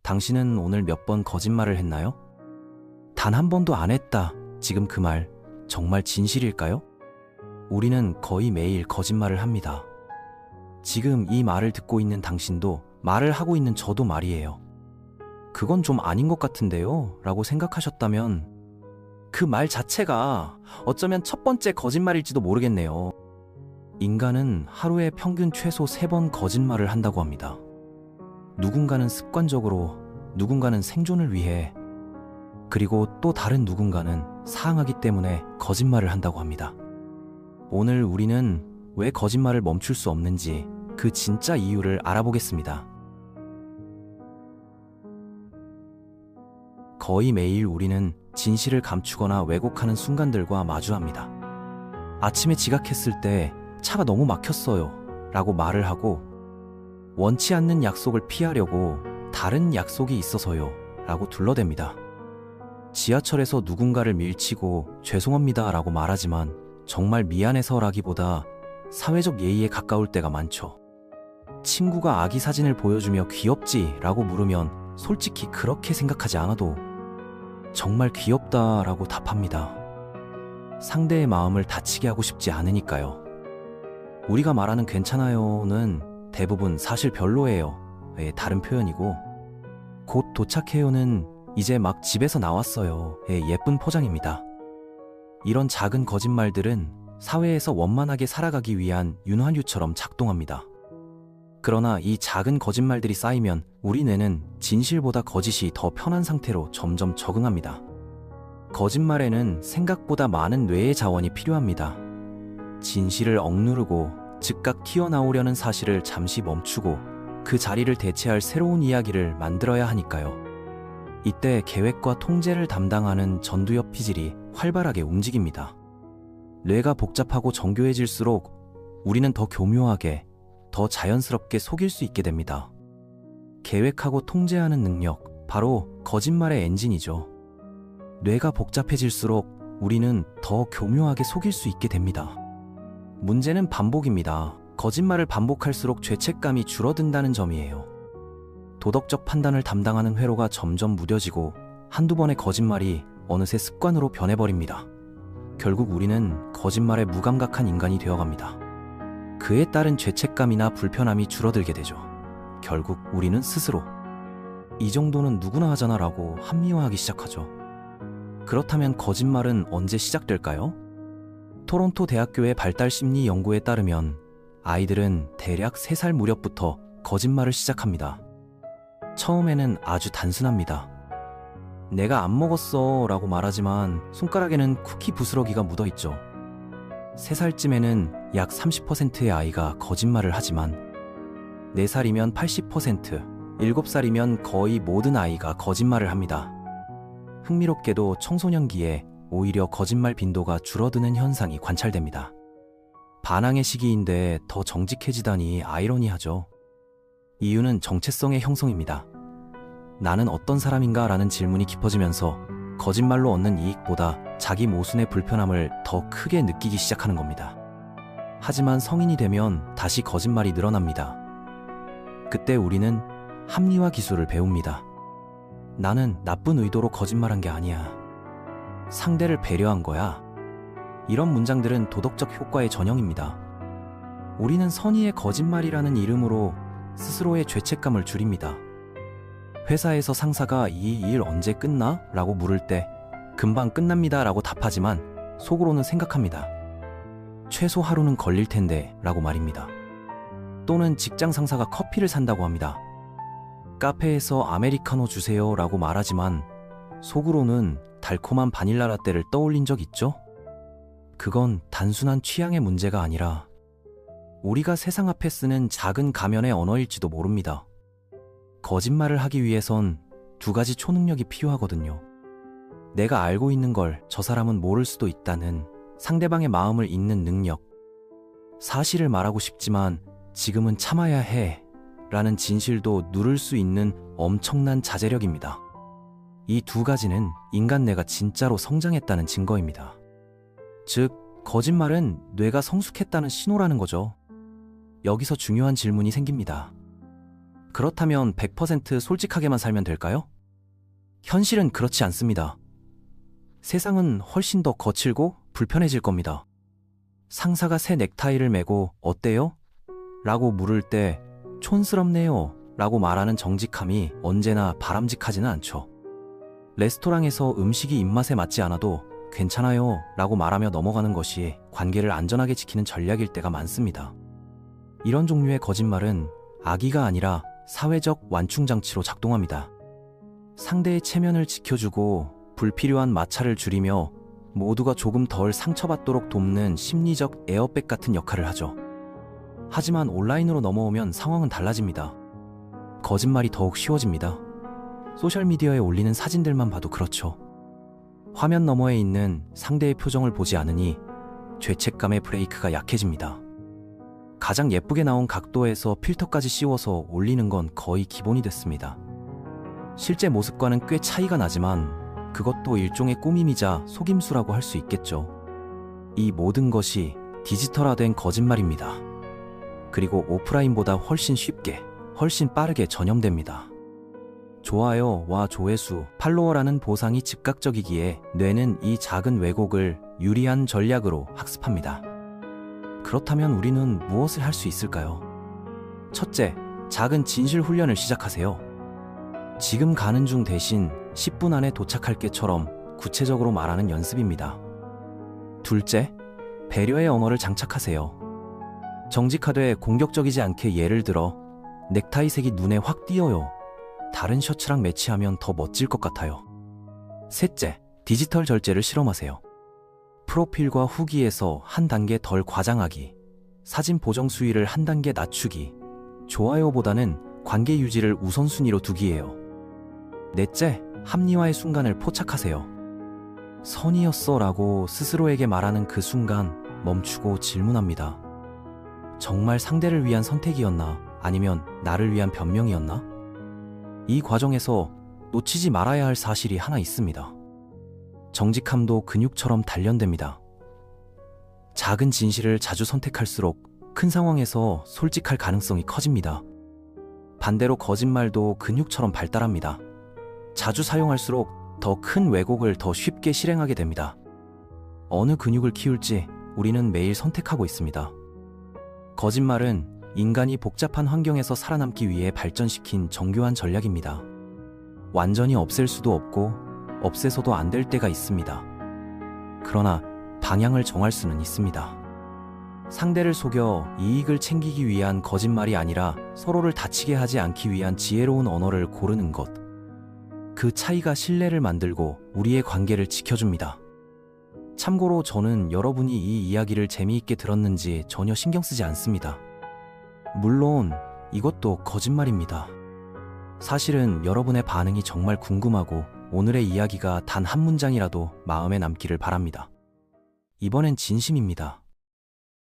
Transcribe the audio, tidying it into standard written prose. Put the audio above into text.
당신은 오늘 몇 번 거짓말을 했나요? 단 한 번도 안 했다. 지금 그 말 정말 진실일까요? 우리는 거의 매일 거짓말을 합니다. 지금 이 말을 듣고 있는 당신도 말을 하고 있는 저도 말이에요. 그건 좀 아닌 것 같은데요? 라고 생각하셨다면 그 말 자체가 어쩌면 첫 번째 거짓말일지도 모르겠네요. 인간은 하루에 평균 최소 3번 거짓말을 한다고 합니다. 누군가는 습관적으로, 누군가는 생존을 위해, 그리고 또 다른 누군가는 사랑하기 때문에 거짓말을 한다고 합니다. 오늘 우리는 왜 거짓말을 멈출 수 없는지 그 진짜 이유를 알아보겠습니다. 거의 매일 우리는 진실을 감추거나 왜곡하는 순간들과 마주합니다. 아침에 지각했을 때 차가 너무 막혔어요 라고 말을 하고, 원치 않는 약속을 피하려고 다른 약속이 있어서요 라고 둘러댑니다. 지하철에서 누군가를 밀치고 죄송합니다 라고 말하지만 정말 미안해서라기보다 사회적 예의에 가까울 때가 많죠. 친구가 아기 사진을 보여주며 귀엽지? 라고 물으면 솔직히 그렇게 생각하지 않아도 정말 귀엽다 라고 답합니다. 상대의 마음을 다치게 하고 싶지 않으니까요. 우리가 말하는 괜찮아요는 대부분 사실 별로예요의 다른 표현이고, 곧 도착해요는 이제 막 집에서 나왔어요의 예쁜 포장입니다. 이런 작은 거짓말들은 사회에서 원만하게 살아가기 위한 윤활유처럼 작동합니다. 그러나 이 작은 거짓말들이 쌓이면 우리 뇌는 진실보다 거짓이 더 편한 상태로 점점 적응합니다. 거짓말에는 생각보다 많은 뇌의 자원이 필요합니다. 진실을 억누르고 즉각 튀어나오려는 사실을 잠시 멈추고 그 자리를 대체할 새로운 이야기를 만들어야 하니까요. 이때 계획과 통제를 담당하는 전두엽 피질이 활발하게 움직입니다. 뇌가 복잡하고 정교해질수록 우리는 더 교묘하게, 더 자연스럽게 속일 수 있게 됩니다. 계획하고 통제하는 능력, 바로 거짓말의 엔진이죠. 뇌가 복잡해질수록 우리는 더 교묘하게 속일 수 있게 됩니다. 문제는 반복입니다. 거짓말을 반복할수록 죄책감이 줄어든다는 점이에요. 도덕적 판단을 담당하는 회로가 점점 무뎌지고 한두 번의 거짓말이 어느새 습관으로 변해버립니다. 결국 우리는 거짓말에 무감각한 인간이 되어갑니다. 그에 따른 죄책감이나 불편함이 줄어들게 되죠. 결국 우리는 스스로 이 정도는 누구나 하잖아 라고 합리화하기 시작하죠. 그렇다면 거짓말은 언제 시작될까요? 토론토 대학교의 발달 심리 연구에 따르면 아이들은 대략 3살 무렵부터 거짓말을 시작합니다. 처음에는 아주 단순합니다. 내가 안 먹었어 라고 말하지만 손가락에는 쿠키 부스러기가 묻어있죠. 3살쯤에는 약 30%의 아이가 거짓말을 하지만 4살이면 80%, 7살이면 거의 모든 아이가 거짓말을 합니다. 흥미롭게도 청소년기에 오히려 거짓말 빈도가 줄어드는 현상이 관찰됩니다. 반항의 시기인데 더 정직해지다니 아이러니하죠. 이유는 정체성의 형성입니다. 나는 어떤 사람인가 라는 질문이 깊어지면서 거짓말로 얻는 이익보다 자기 모순의 불편함을 더 크게 느끼기 시작하는 겁니다. 하지만 성인이 되면 다시 거짓말이 늘어납니다. 그때 우리는 합리화 기술을 배웁니다. 나는 나쁜 의도로 거짓말한 게 아니야. 상대를 배려한 거야. 이런 문장들은 도덕적 효과의 전형입니다. 우리는 선의의 거짓말이라는 이름으로 스스로의 죄책감을 줄입니다. 회사에서 상사가 이 일 언제 끝나? 라고 물을 때 금방 끝납니다 라고 답하지만 속으로는 생각합니다. 최소 하루는 걸릴 텐데 라고 말입니다. 또는 직장 상사가 커피를 산다고 합니다. 카페에서 아메리카노 주세요 라고 말하지만 속으로는 달콤한 바닐라 라떼를 떠올린 적 있죠? 그건 단순한 취향의 문제가 아니라 우리가 세상 앞에 쓰는 작은 가면의 언어일지도 모릅니다. 거짓말을 하기 위해선 2가지 초능력이 필요하거든요. 내가 알고 있는 걸 저 사람은 모를 수도 있다는 상대방의 마음을 읽는 능력, 사실을 말하고 싶지만 지금은 참아야 해 라는 진실도 누를 수 있는 엄청난 자제력입니다. 이 2가지는 인간 뇌가 진짜로 성장했다는 증거입니다. 즉, 거짓말은 뇌가 성숙했다는 신호라는 거죠. 여기서 중요한 질문이 생깁니다. 그렇다면 100% 솔직하게만 살면 될까요? 현실은 그렇지 않습니다. 세상은 훨씬 더 거칠고 불편해질 겁니다. 상사가 새 넥타이를 매고 어때요? 라고 물을 때 촌스럽네요 라고 말하는 정직함이 언제나 바람직하지는 않죠. 레스토랑에서 음식이 입맛에 맞지 않아도 괜찮아요 라고 말하며 넘어가는 것이 관계를 안전하게 지키는 전략일 때가 많습니다. 이런 종류의 거짓말은 악의가 아니라 사회적 완충장치로 작동합니다. 상대의 체면을 지켜주고 불필요한 마찰을 줄이며 모두가 조금 덜 상처받도록 돕는 심리적 에어백 같은 역할을 하죠. 하지만 온라인으로 넘어오면 상황은 달라집니다. 거짓말이 더욱 쉬워집니다. 소셜미디어에 올리는 사진들만 봐도 그렇죠. 화면 너머에 있는 상대의 표정을 보지 않으니 죄책감의 브레이크가 약해집니다. 가장 예쁘게 나온 각도에서 필터까지 씌워서 올리는 건 거의 기본이 됐습니다. 실제 모습과는 꽤 차이가 나지만 그것도 일종의 꾸밈이자 속임수라고 할 수 있겠죠. 이 모든 것이 디지털화된 거짓말입니다. 그리고 오프라인보다 훨씬 쉽게, 훨씬 빠르게 전염됩니다. 좋아요와 조회수, 팔로워라는 보상이 즉각적이기에 뇌는 이 작은 왜곡을 유리한 전략으로 학습합니다. 그렇다면 우리는 무엇을 할 수 있을까요? 첫째, 작은 진실 훈련을 시작하세요. 지금 가는 중 대신 10분 안에 도착할게처럼 구체적으로 말하는 연습입니다. 둘째, 배려의 언어를 장착하세요. 정직하되 공격적이지 않게 예를 들어 넥타이 색이 눈에 확 띄어요. 다른 셔츠랑 매치하면 더 멋질 것 같아요. 셋째, 디지털 절제를 실험하세요. 프로필과 후기에서 한 단계 덜 과장하기, 사진 보정 수위를 한 단계 낮추기, 좋아요보다는 관계 유지를 우선순위로 두기예요. 넷째, 합리화의 순간을 포착하세요. 선이었어 라고 스스로에게 말하는 그 순간 멈추고 질문합니다. 정말 상대를 위한 선택이었나? 아니면 나를 위한 변명이었나? 이 과정에서 놓치지 말아야 할 사실이 하나 있습니다. 정직함도 근육처럼 단련됩니다. 작은 진실을 자주 선택할수록 큰 상황에서 솔직할 가능성이 커집니다. 반대로 거짓말도 근육처럼 발달합니다. 자주 사용할수록 더 큰 왜곡을 더 쉽게 실행하게 됩니다. 어느 근육을 키울지 우리는 매일 선택하고 있습니다. 거짓말은 인간이 복잡한 환경에서 살아남기 위해 발전시킨 정교한 전략입니다. 완전히 없앨 수도 없고 없애서도 안 될 때가 있습니다. 그러나 방향을 정할 수는 있습니다. 상대를 속여 이익을 챙기기 위한 거짓말이 아니라 서로를 다치게 하지 않기 위한 지혜로운 언어를 고르는 것. 그 차이가 신뢰를 만들고 우리의 관계를 지켜줍니다. 참고로 저는 여러분이 이 이야기를 재미있게 들었는지 전혀 신경 쓰지 않습니다. 물론 이것도 거짓말입니다. 사실은 여러분의 반응이 정말 궁금하고 오늘의 이야기가 단 한 문장이라도 마음에 남기를 바랍니다. 이번엔 진심입니다.